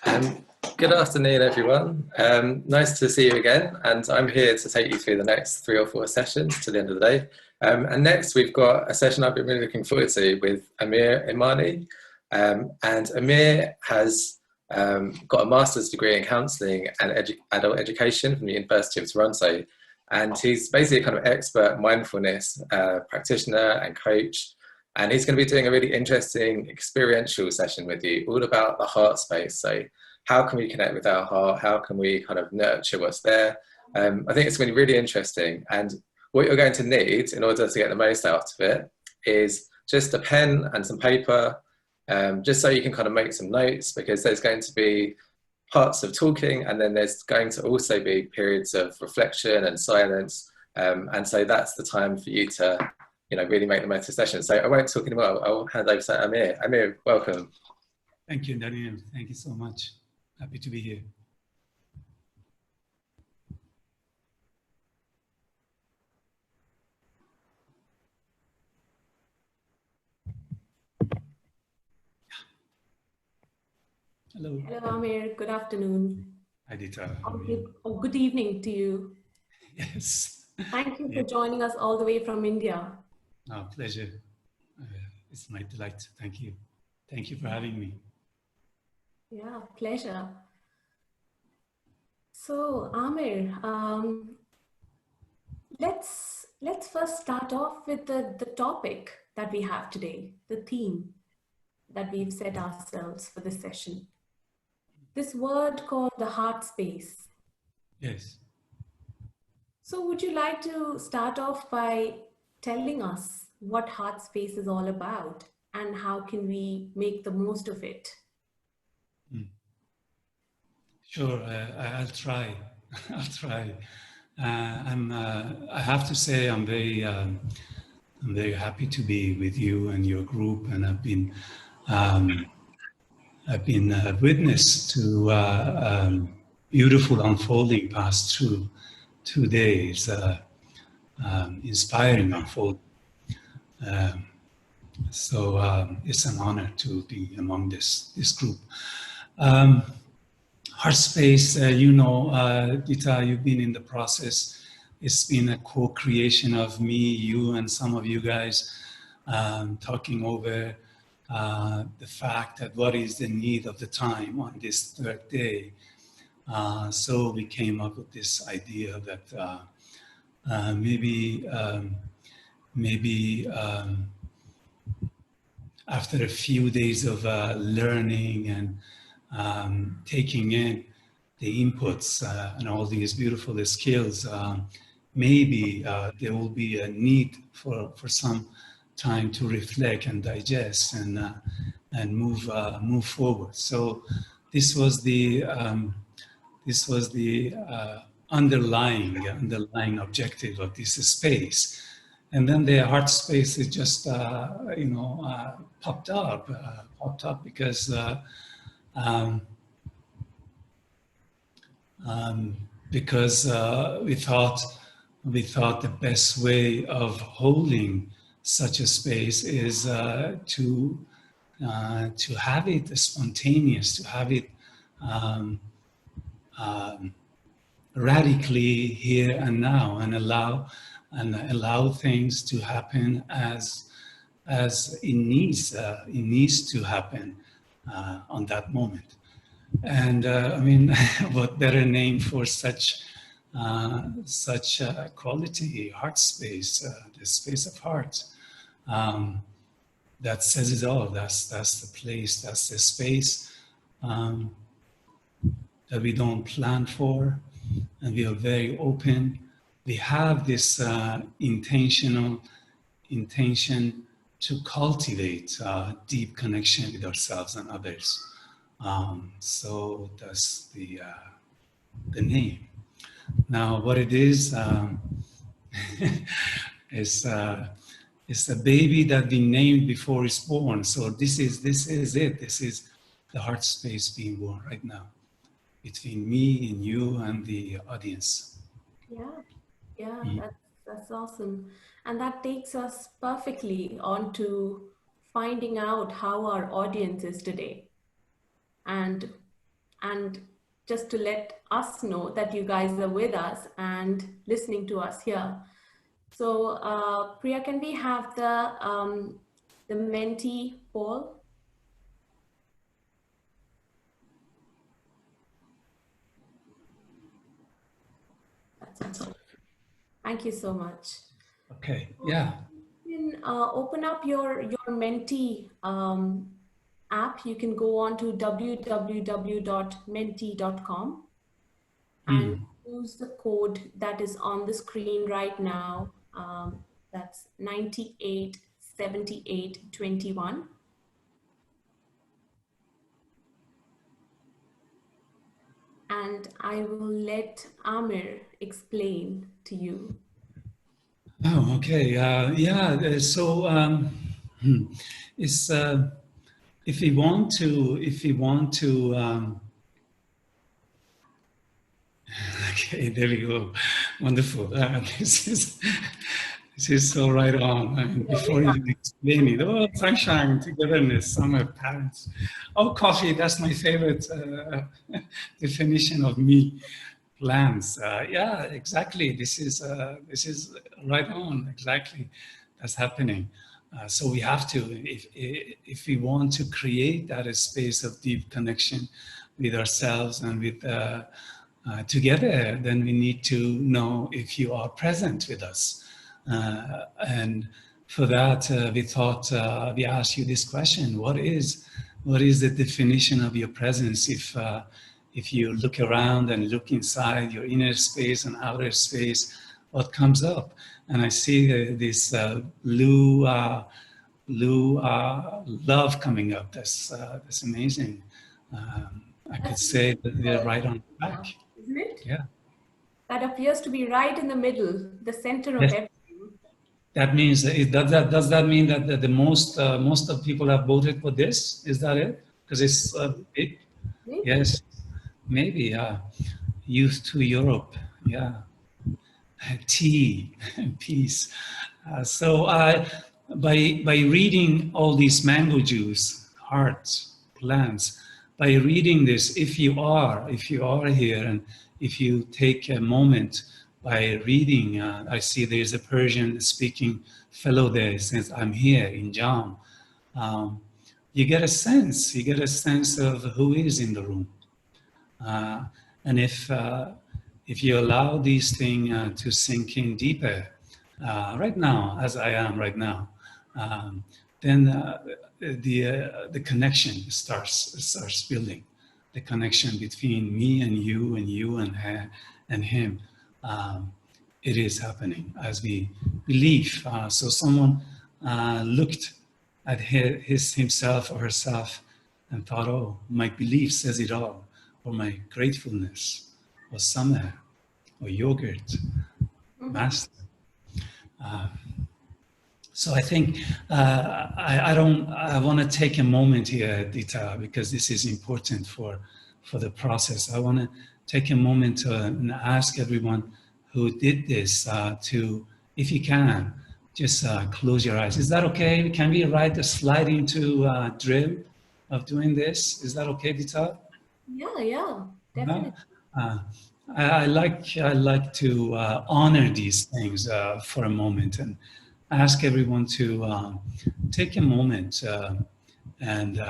Um, Good afternoon, everyone. Nice to see you again, and I'm here to take you through the next 3 or 4 sessions to the end of the day. And next, we've got a session I've been really looking forward to with Amir Imani. And Amir has got a master's degree in counselling and adult education from the University of Toronto. And he's basically a kind of expert mindfulness practitioner and coach. And he's going to be doing a really interesting experiential session with you, all about the heart space. So how can we connect with our heart? How can we kind of nurture what's there? I think it's going to be really interesting. And what you're going to need in order to get the most out of it is just a pen and some paper, just so you can kind of make some notes, because there's going to be parts of talking, and then there's going to also be periods of reflection and silence. And so that's the time for you to really make the most of the session. So I won't talk anymore. I'll hand over to Amir. Amir, welcome. Thank you, Daniel. Thank you so much. Happy to be here. Hello. Hello, Amir. Good afternoon. Hi, Dita. Or good evening to you. Yes. Thank you for joining us all the way from India. Oh, pleasure. It's my delight. Thank you. Thank you for having me. Yeah, pleasure. So, Amir, let's first start off with the topic that we have today, the theme that we've set ourselves for this session. This word called the heart space. Yes. So would you like to start off by telling us what heart space is all about and how can we make the most of it? Sure, I'll try. I'll try. I have to say I'm very happy to be with you and your group, and I've been a witness to beautiful unfolding past 2 days, inspiring unfolding. So it's an honor to be among this group. HeartSpace, Dita, you've been in the process. It's been a co-creation of me, you, and some of you guys talking over the fact that what is the need of the time on this 3rd day. So we came up with this idea that maybe after a few days of learning and taking in the inputs and all these beautiful skills, maybe there will be a need for some time to reflect and digest and move forward. So this was the underlying objective of this space. And then the heart space is just popped up because we thought the best way of holding such a space is to have it spontaneous, to have it radically here and now, and allow things to happen as it needs to happen on that moment. And what better name for such quality, heart space, the space of heart. That says it all. That's the place, that's the space that we don't plan for, and we are very open. We have this intention to cultivate deep connection with ourselves and others. So that's the name. Now, what it is, it's a baby that we named before it's born. So this is it. This is the heart space being born right now, between me and you and the audience. Yeah, that's awesome. And that takes us perfectly on to finding out how our audience is today. And and just to let us know that you guys are with us and listening to us here. So Priya, can we have the mentee poll? That's all. Thank you so much. Okay, yeah. You can open up your mentee app. You can go on to www.mentee.com and use the code that is on the screen right now. That's 987821. And I will let Amir explain to you. Oh, okay. Yeah. So it's if we want to. Okay, there we go. Wonderful. This is so right on. I mean, before even explaining, oh, sunshine, togetherness, summer, parents. Oh, coffee, that's my favorite definition of me. Plants. Yeah, exactly. This is right on. Exactly, that's happening. So we have to, if we want to create that space of deep connection with ourselves and with together, then we need to know if you are present with us. And for that, we thought we asked you this question: what is the definition of your presence? If you look around and look inside your inner space and outer space, what comes up? And I see this blue love coming up. That's amazing. I could say that we're right on track. Isn't it? Yeah. That appears to be right in the middle, the center of Yes. everything. That means does that mean that the most of people have voted for this? Is that it? Because it's big. Maybe. Yes, maybe. Yeah. Youth to Europe. Yeah. Tea and peace. So by reading all these mango juice, hearts, plants, by reading this, if you are here and if you take a moment by reading, I see there's a Persian speaking fellow there says, I'm here in Jam. You get a sense of who is in the room. And if you allow these things to sink in deeper, right now, as I am right now, then the connection starts building. The connection between me and you and her and him. It is happening as we believe. So someone looked at himself or herself and thought, oh, my belief says it all, or my gratefulness, or summer, or yogurt, master. So I think I want to take a moment here, Dita, because this is important for the process. I want to take a moment to ask everyone who did this to, if you can, just close your eyes. Is that okay? Can we write a slide into drill of doing this? Is that okay, Dita? Yeah, definitely. I like to honor these things for a moment and ask everyone to take a moment and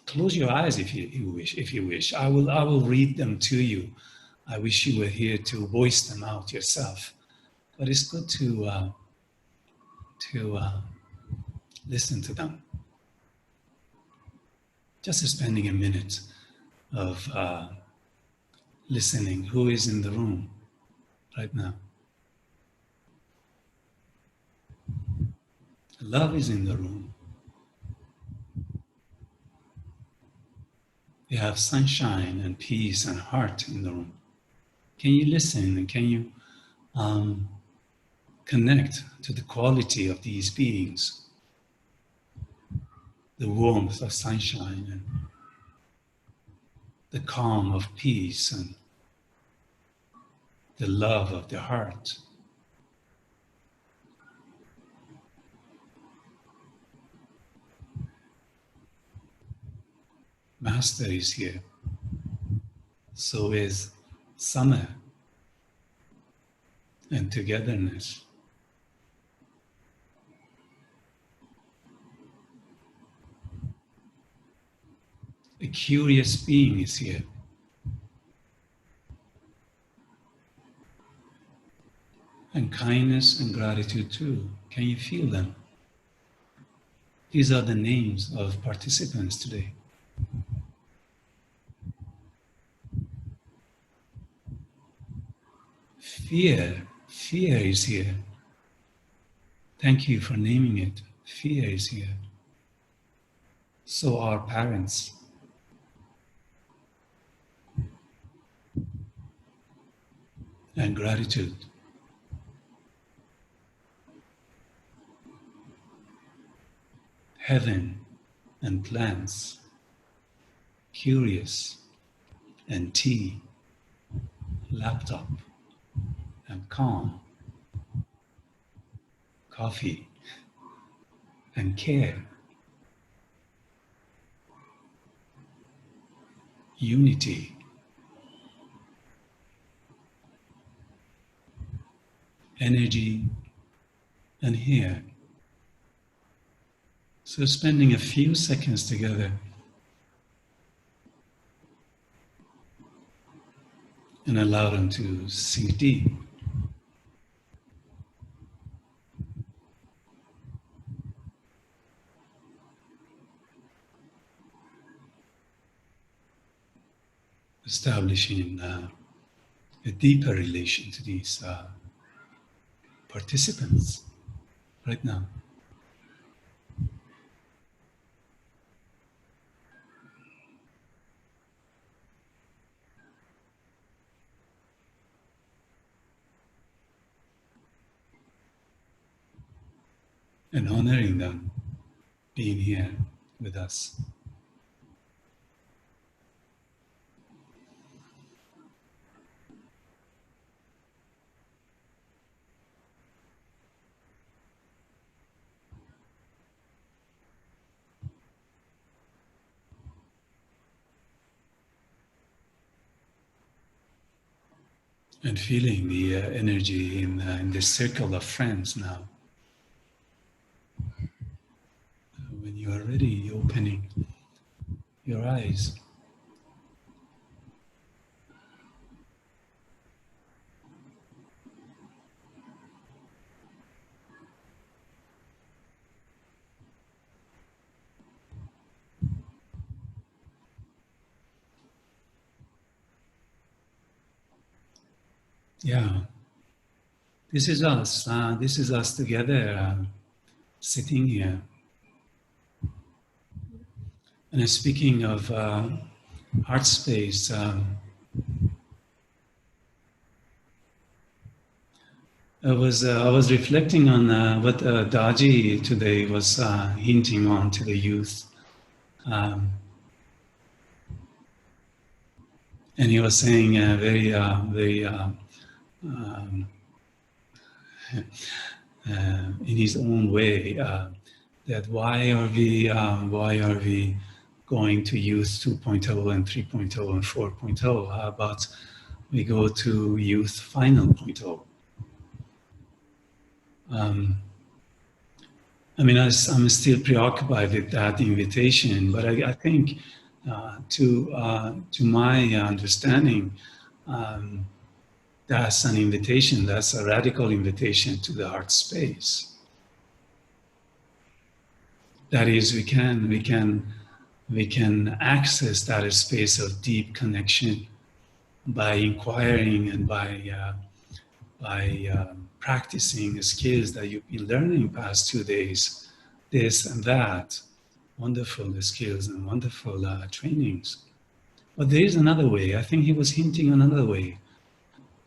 close your eyes if you wish. I will read them to you. I wish you were here to voice them out yourself, but it's good to listen to them. Just spending a minute of listening. Who is in the room right now? Love is in the room. We have sunshine and peace and heart in the room. Can you listen and can you connect to the quality of these beings? The warmth of sunshine and the calm of peace and the love of the heart. Master is here. So is summer and togetherness. A curious being is here. And kindness and gratitude too. Can you feel them? These are the names of participants today. Fear is here. Thank you for naming it. Fear is here. So are parents. And gratitude. Heaven and plants. Curious and tea. Laptop and calm. Coffee and care. Unity. Energy and here. So spending a few seconds together and allow them to sink deep. Establishing a deeper relation to these participants right now. And honoring them being here with us. And feeling the energy in this circle of friends now. When you are ready, opening your eyes. Yeah, this is us. This is us together, sitting here. And speaking of HeartSpace, I was reflecting on what Daji today was hinting on to the youth, and he was saying very in his own way that why are we going to youth 2.0 and 3.0 and 4.0? How about we go to youth final 0.0? I mean, I'm still preoccupied with that invitation, but I think to my understanding, that's an invitation, that's a radical invitation to the heart space. That is, we can access that space of deep connection by inquiring and by practicing skills that you've been learning past 2 days, this and that, wonderful skills and wonderful trainings. But there is another way. I think he was hinting on another way.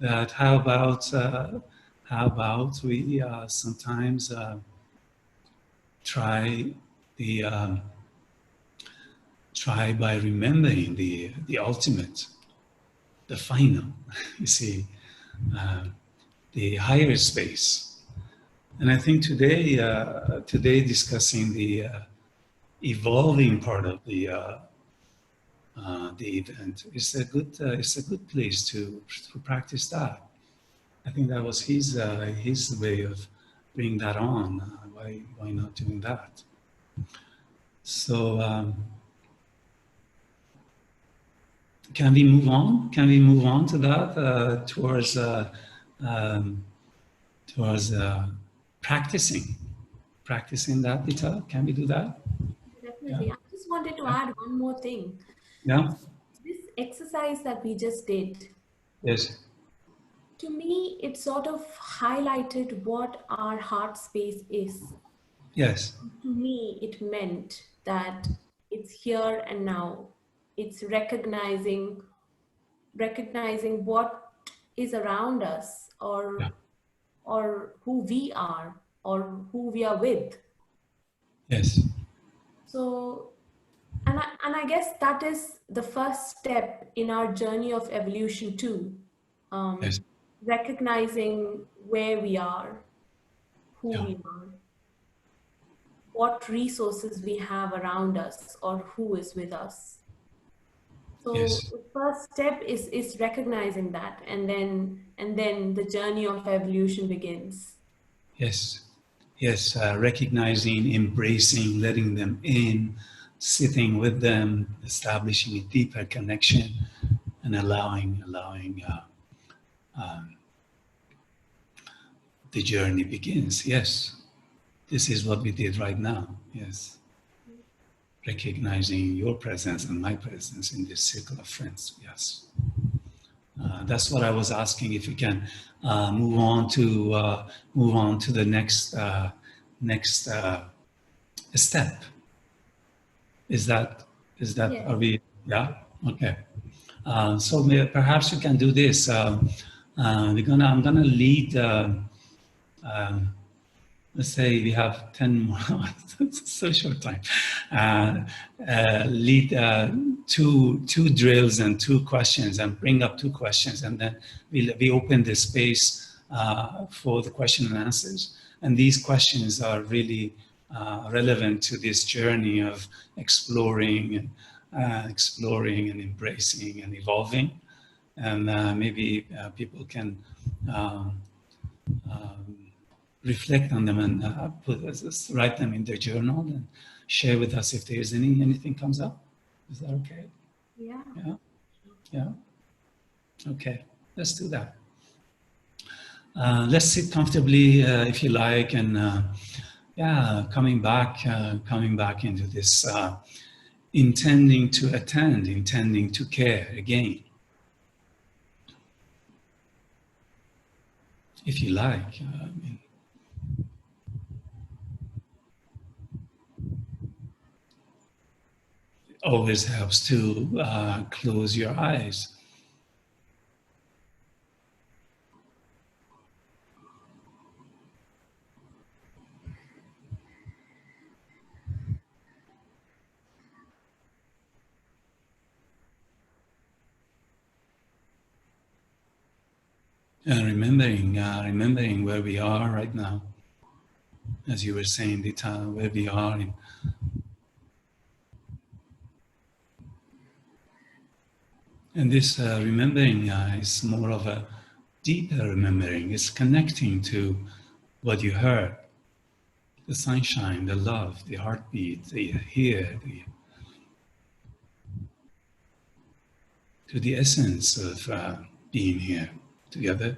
That how about we sometimes try by remembering the ultimate, the final, you see, the higher space. And I think today discussing the evolving part of the the event. It's a good place to practice that. I think that was his way of bringing that on. Why not doing that? So can we move on? Can we move on to that towards practicing that, Vita? Can we do that? Definitely. Yeah. I just wanted to add one more thing. Yeah. This exercise that we just did, Yes. to me, it sort of highlighted what our heart space is. Yes. To me, it meant that it's here and now. It's recognizing what is around us, Yeah. or who we are, or who we are with. Yes. So, and I guess that is the first step in our journey of evolution too. Yes. Recognizing where we are, who Yeah. we are, what resources we have around us, or who is with us. So Yes. the first step is recognizing that, and then the journey of evolution begins. Yes. Yes. Recognizing, embracing, letting them in, sitting with them, establishing a deeper connection, and allowing the journey begins. Yes. This is what we did right now. Yes. Recognizing your presence and my presence in this circle of friends. Yes. That's what I was asking. If you can move on to the next step. Is that Yes. are we? Yeah. Okay. So perhaps you can do this. I'm gonna lead. Let's say we have 10 more. It's so short time. Lead two drills and 2 questions, and bring up 2 questions, and then we open the space for the question and answers. And these questions are really relevant to this journey of exploring and embracing and evolving. And maybe people can reflect on them and write them in their journal and share with us if there's anything comes up. Is that okay? Yeah. Yeah. Yeah. Okay. Let's do that. Let's sit comfortably if you like, and coming back into this intending to attend, intending to care again. If you like. Always helps to close your eyes. And remembering where we are right now, as you were saying, Dita, where we are in. And this remembering is more of a deeper remembering. It's connecting to what you heard, the sunshine, the love, the heartbeat, the here, to the essence of being here together.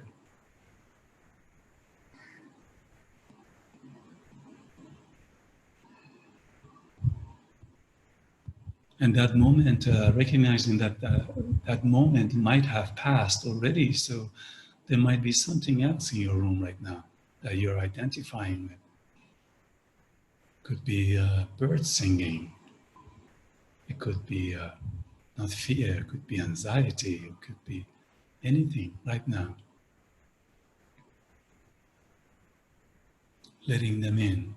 And that moment, recognizing that that moment might have passed already, so there might be something else in your room right now that you're identifying with. Could be birds singing. It could be not fear, it could be anxiety, it could be anything right now. Letting them in.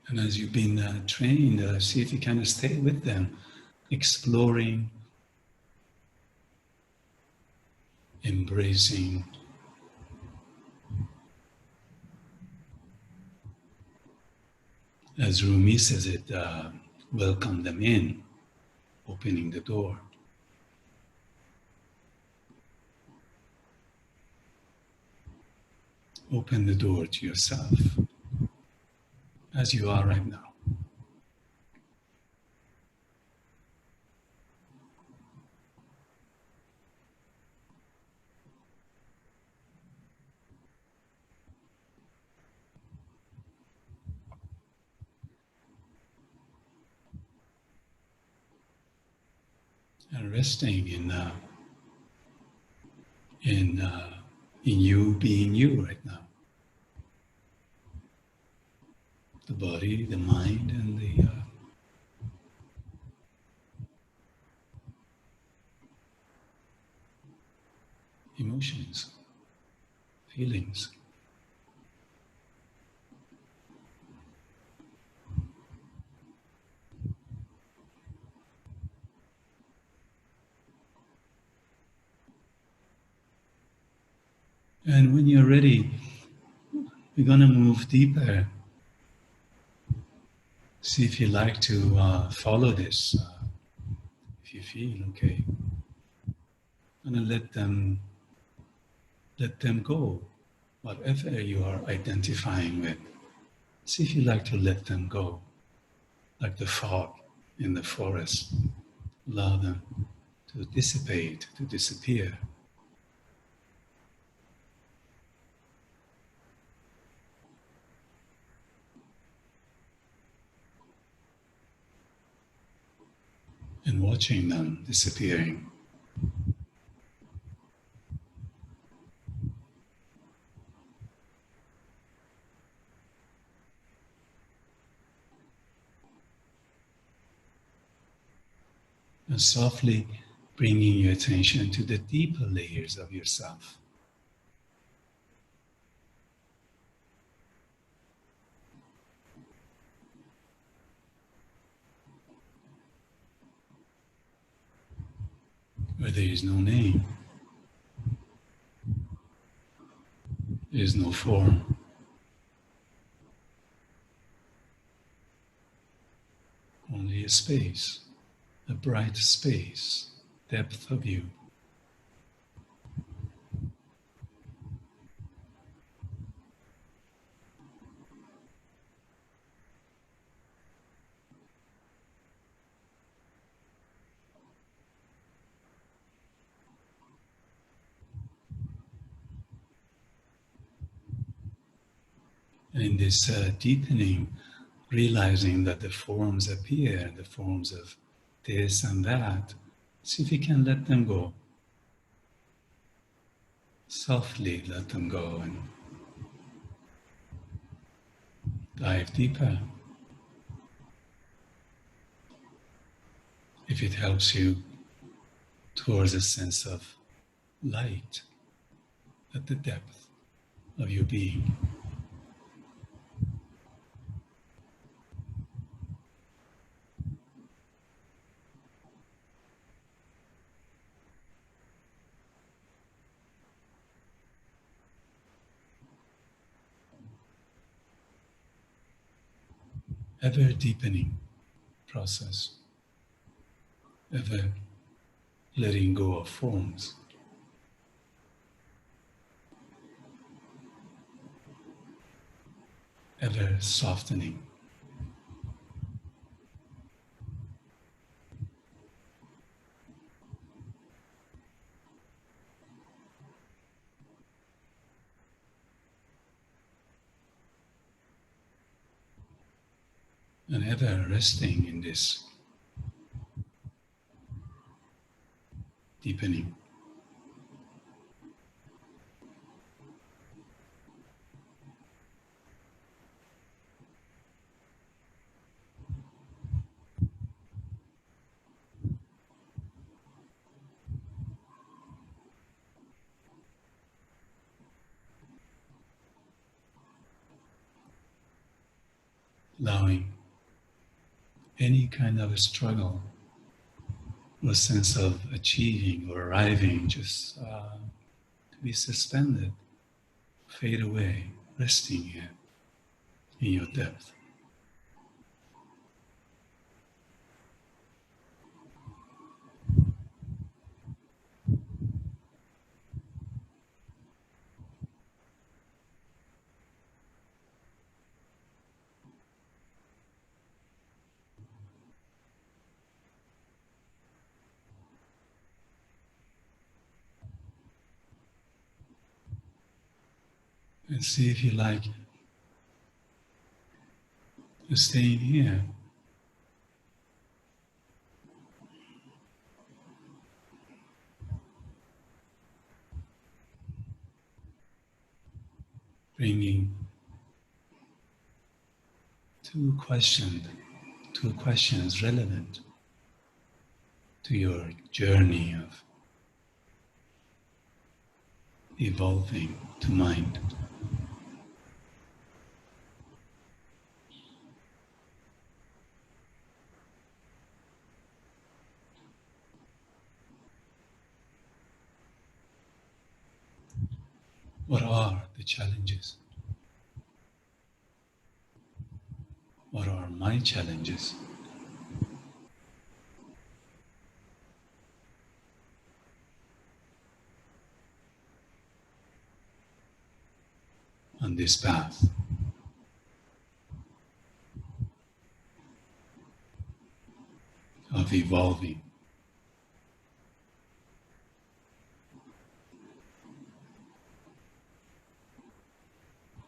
And as you've been trained, see if you can stay with them, exploring embracing as Rumi says it, welcome them in, opening the door. Open the door to yourself as you are right now. And resting in you being you right now. The body, the mind, and the emotions, feelings. And when you're ready, we're going to move deeper. See if you like to follow this. If you feel okay, I'm going to let them go. Whatever you are identifying with, see if you like to let them go, like the fog in the forest. Allow them to dissipate, to disappear. And watching them disappearing. And softly bringing your attention to the deeper layers of yourself. Where there is no name, there is no form. Only a space, a bright space, depth of you. And in this deepening, realizing that the forms appear, the forms of this and that, see if you can let them go. Softly let them go and dive deeper. If it helps you towards a sense of light at the depth of your being. Ever deepening process, ever letting go of forms. Ever softening. And ever resting in this deepening. Allowing any kind of a struggle or sense of achieving or arriving, just to be suspended, fade away, resting here in your depth. And see if you like staying here. Bringing two questions relevant to your journey of evolving to mind. What are the challenges? What are my challenges? On this path? Of evolving,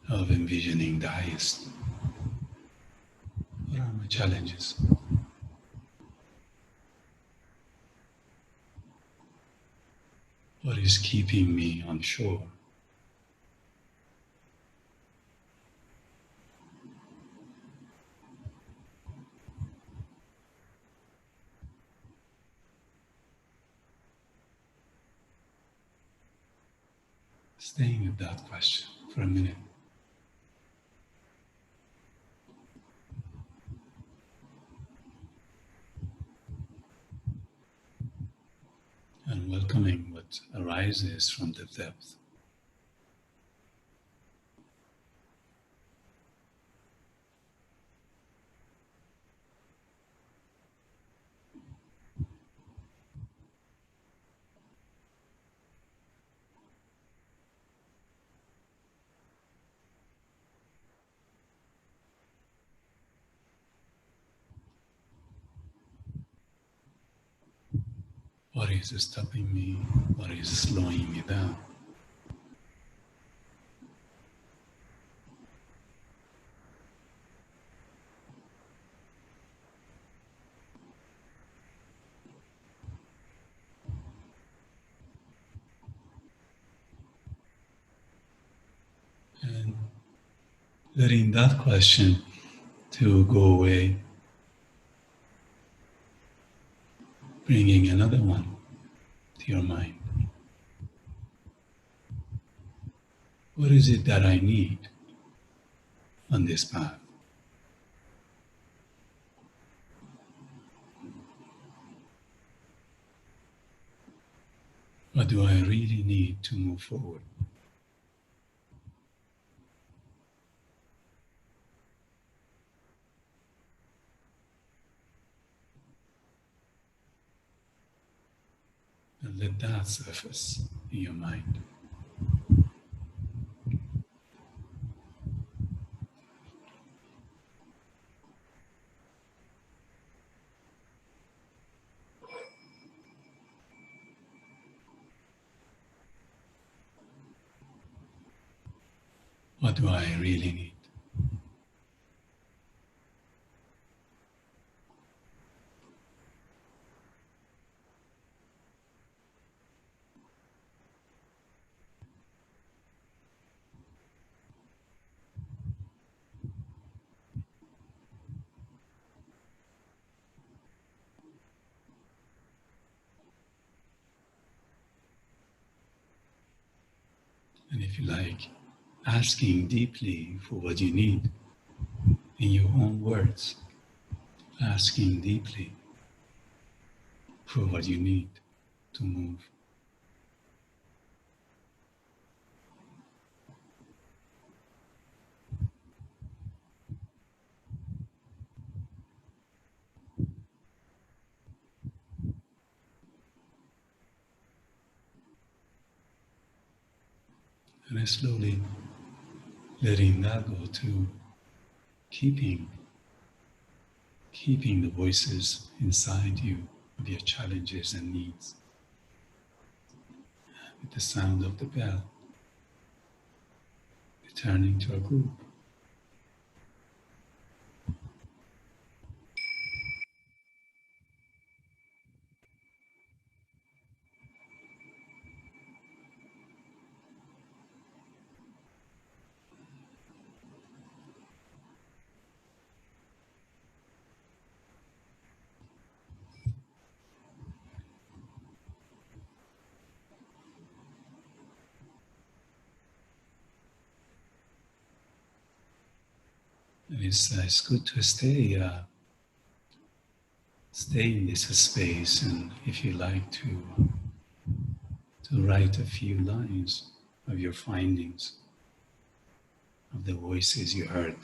of envisioning the highest. What are my challenges? What is keeping me on shore? Staying with that question for a minute. And welcoming what arises from the depth. What is stopping me? What is slowing me down? And letting that question to go away, bringing another one to your mind. What is it that I need on this path? What do I really need to move forward? And let that surface in your mind. What do I really need? And if you like, asking deeply for what you need in your own words, asking deeply for what you need to move. And then slowly letting that go to keeping the voices inside you of your challenges and needs. With the sound of the bell, returning to our group. It's good to stay in this space, and if you like to write a few lines of your findings, of the voices you heard.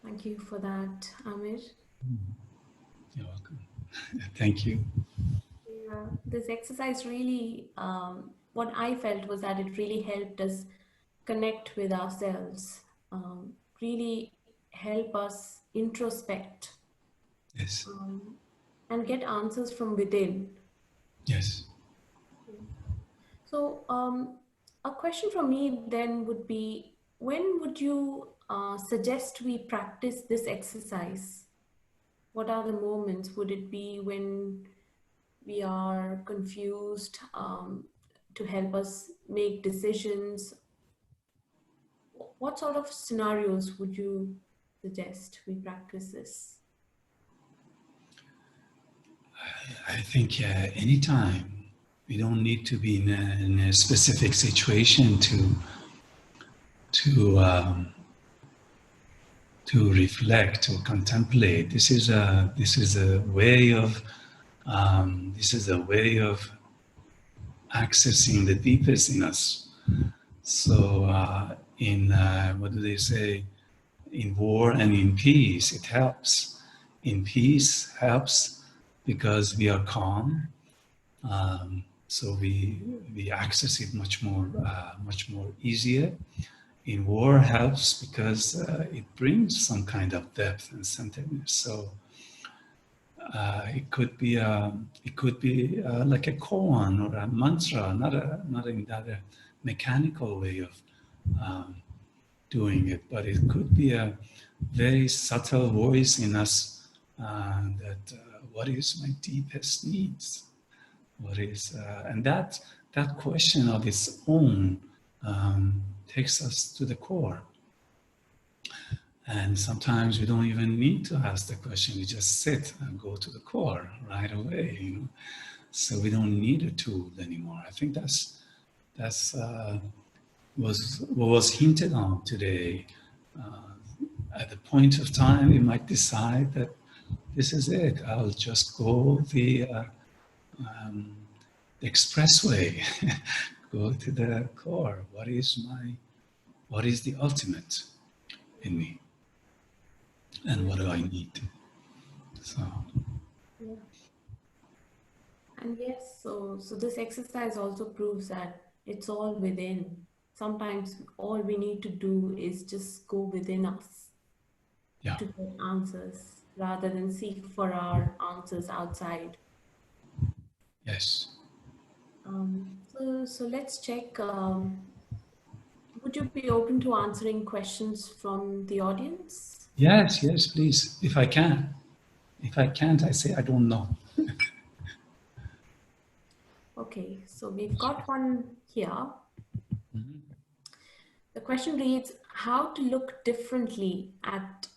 Thank you for that, Amir. You're welcome. Thank you. Yeah, this exercise really, what I felt was that it really helped us connect with ourselves, really help us introspect, Yes. and get answers from within. Yes. So, a question from me then would be, when would you suggest we practice this exercise? What are the moments? Would it be when we are confused, to help us make decisions? What sort of scenarios would you suggest we practice this? I think anytime. We don't need to be in a specific situation to reflect or contemplate. This is a way of accessing the deepest in us. So in what do they say? In war and in peace, it helps. In peace helps because we are calm. So we access it much more easier. In war helps because it brings some kind of depth and centeredness. So it could be like a koan or a mantra, not in that mechanical way of doing it, but it could be a very subtle voice in us that what is my deepest needs? What is and that question of its own takes us to the core. And sometimes we don't even need to ask the question. We just sit and go to the core right away. You know? So we don't need a tool anymore. I think that's what was hinted on today. At the point of time, we might decide that this is it. I'll just go the expressway, go to the core. What is the ultimate in me? and what do I need? So, yeah. And yes, so this exercise also proves that it's all within. Sometimes all we need to do is just go within us yeah, to get answers rather than seek for our answers outside. yes. So let's check. Would you be open to answering questions from the audience? Yes, yes, please, if I can. If I can't, I say I don't know. Okay, so we've got one here. Mhm. The question reads, how to look differently at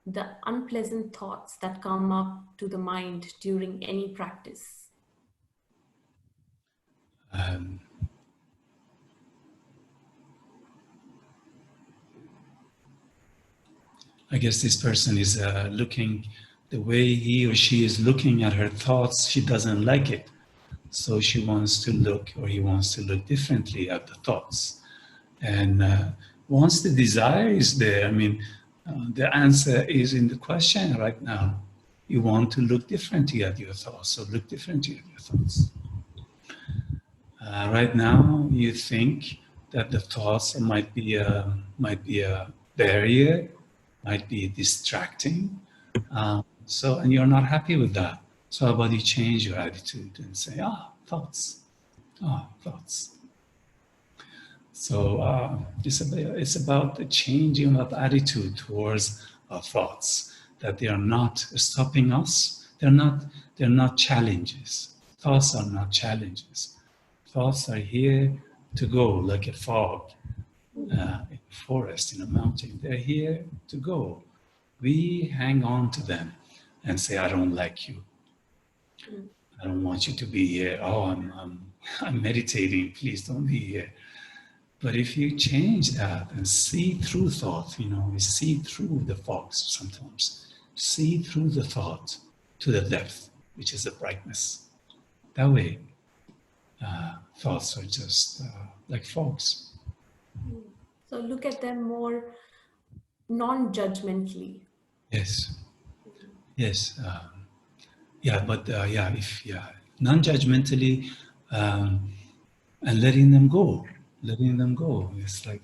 the unpleasant thoughts that come up to the mind during any practice? Um, I guess this person is looking, the way he or she is looking at her thoughts, she doesn't like it. So she wants to look, or he wants to look differently at the thoughts. And once the desire is there, I mean, the answer is in the question right now. You want to look differently at your thoughts, so look differently at your thoughts. Right now, you think that the thoughts might be a barrier, might be distracting. And you're not happy with that. So how about you change your attitude and say, thoughts. So it's about the changing of attitude towards our thoughts, that they are not stopping us. They're not challenges. Thoughts are not challenges. Thoughts are here to go like a fog in a forest, in a mountain. They're here to go. We hang on to them and say, I don't like you. I don't want you to be here. Oh, I'm meditating. Please don't be here. But if you change that and see through thought, we see through the fogs sometimes, see through the thought to the depth, which is the brightness. That way, thoughts are just like fogs. So look at them more non-judgmentally. Yes, yes. Non-judgmentally, and letting them go. It's like,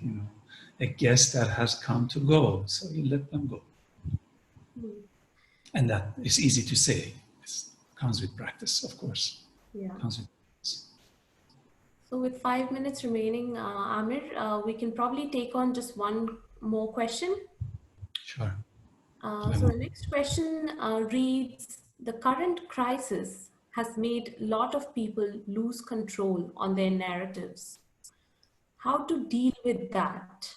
a guest that has come to go, so you let them go. And that is easy to say. It comes with practice, of course. Yeah. Comes with practice. So with 5 minutes remaining, Amir, we can probably take on just one more question. Sure. So the next question reads, the current crisis has made a lot of people lose control on their narratives. How to deal with that?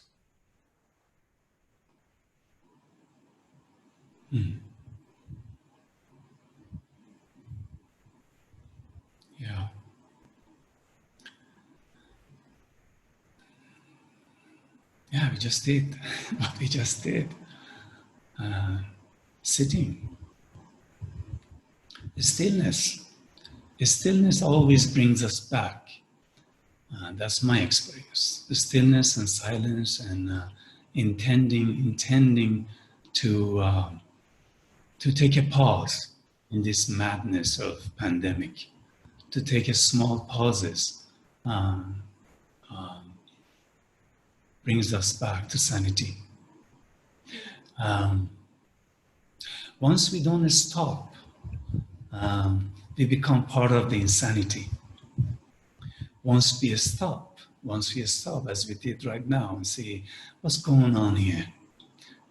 Yeah. Yeah, we just did what we just did. Sitting. Stillness. Stillness always brings us back. That's my experience. The stillness and silence and intending to take a pause in this madness of pandemic, to take a small pauses, brings us back to sanity. Once we don't stop, we become part of the insanity. Once we stop, as we did right now, and see what's going on here.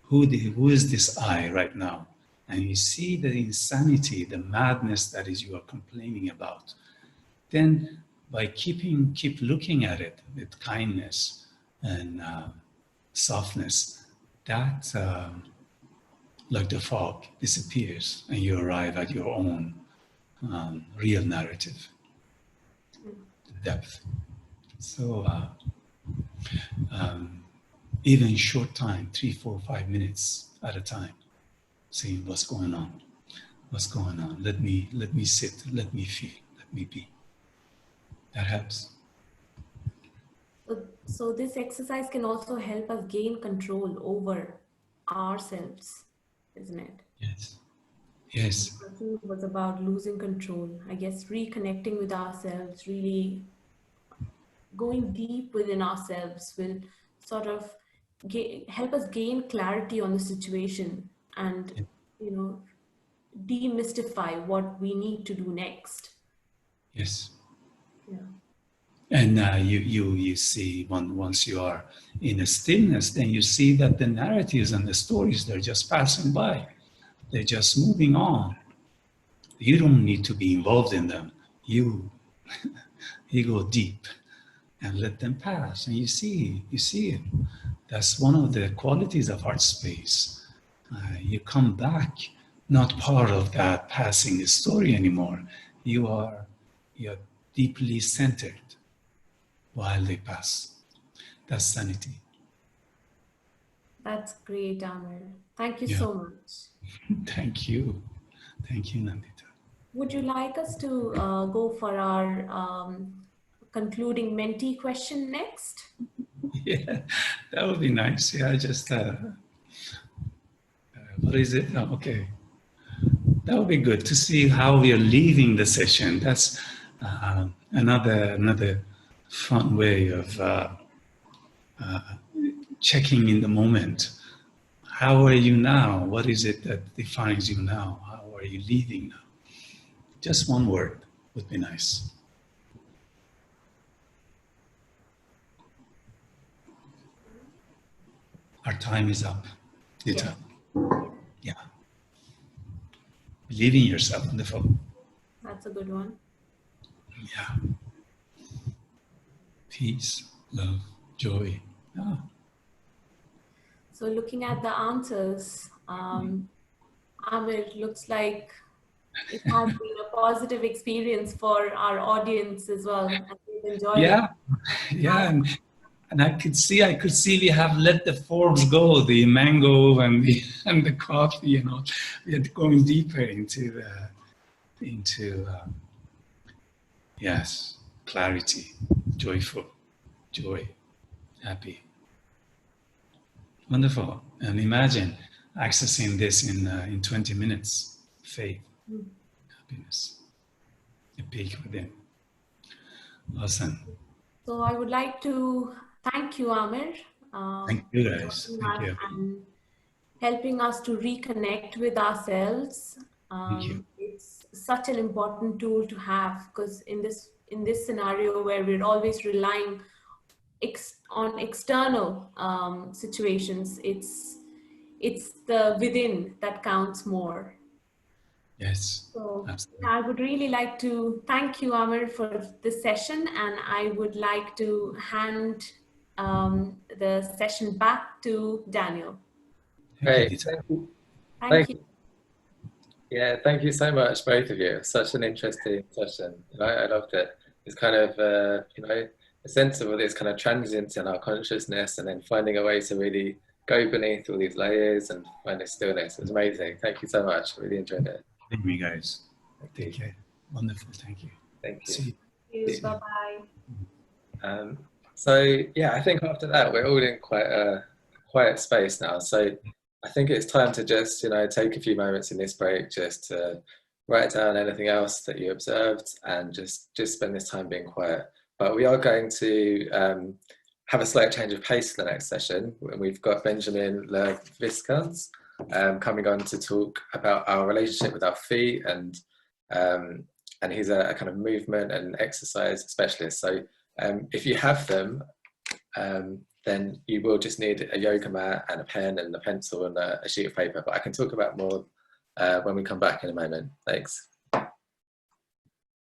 Who is this I right now? And you see the insanity, the madness that is you are complaining about. Then by keep looking at it with kindness and softness, that like the fog disappears and you arrive at your own real narrative, depth. So even short time, 3, 4, 5 minutes at a time, seeing what's going on. Let me sit, let me feel, let me be. That helps. So this exercise can also help us gain control over ourselves. isn't it? Yes. Yes. Number 2 was about losing control. I guess reconnecting with ourselves, really going deep within ourselves will sort of help us gain clarity on the situation and, you know, demystify what we need to do next. Yes. Yeah. And you see, once you are in a stillness, then you see that the narratives and the stories, they're just passing by. They're just moving on. You don't need to be involved in them. You go deep and let them pass. And you see it. That's one of the qualities of HeartSpace. You come back, not part of that passing story anymore. You're deeply centered while they pass. That's sanity. That's great, Amir. Thank you Yeah. so much. Thank you. Thank you, Nandita. Would you like us to go for our concluding mentee question next? Yeah, that would be nice. Yeah, just, what is it? Oh, okay. That would be good to see how we are leaving the session. That's another fun way of checking in the moment. How are you now? What is it that defines you now? How are you leaving now? Just one word would be nice. Our time is up. Dita. Yeah. Believe in yourself. Wonderful. That's a good one. Yeah. Peace, love, joy. Oh. So looking at the answers, Amir, it looks like it has been a positive experience for our audience as well, and we've enjoyed it. Yeah, and I could see we have let the forms go, the mango and the coffee, you know, we are going deeper into yes, clarity, joyful, joy, happy, wonderful. And imagine accessing this in 20 minutes, faith, happiness, a peak within. Awesome. So I would like to thank you, Amir. Thank you, guys. For Thank joining you. us and helping us to reconnect with ourselves. Thank you. It's such an important tool to have, because in this scenario where we're always relying on external situations, it's the within that counts more. Yes, So absolutely. I would really like to thank you, Amir, for this session, and I would like to hand the session back to Daniel. Thank you, Great. Dita. Thank you. Yeah, thank you so much, both of you. Such an interesting session. I loved it. It's kind of, a sense of all this kind of transience in our consciousness, and then finding a way to really go beneath all these layers and find a stillness. It was amazing. Thank you so much. Really enjoyed it. Thank you, guys. Thank Take you. care. Wonderful. Thank you. Thank you. See you. Thank you. Bye-bye. So yeah, I think after that we're all in quite a quiet space now. So I think it's time to just take a few moments in this break just to write down anything else that you observed and just spend this time being quiet. But we are going to have a slight change of pace for the next session. We've got Benjamin Le Viscount coming on to talk about our relationship with our feet, and he's a kind of movement and exercise specialist. So if you have them, then you will just need a yoga mat and a pen and a pencil and a sheet of paper. But I can talk about more when we come back in a moment. Thanks.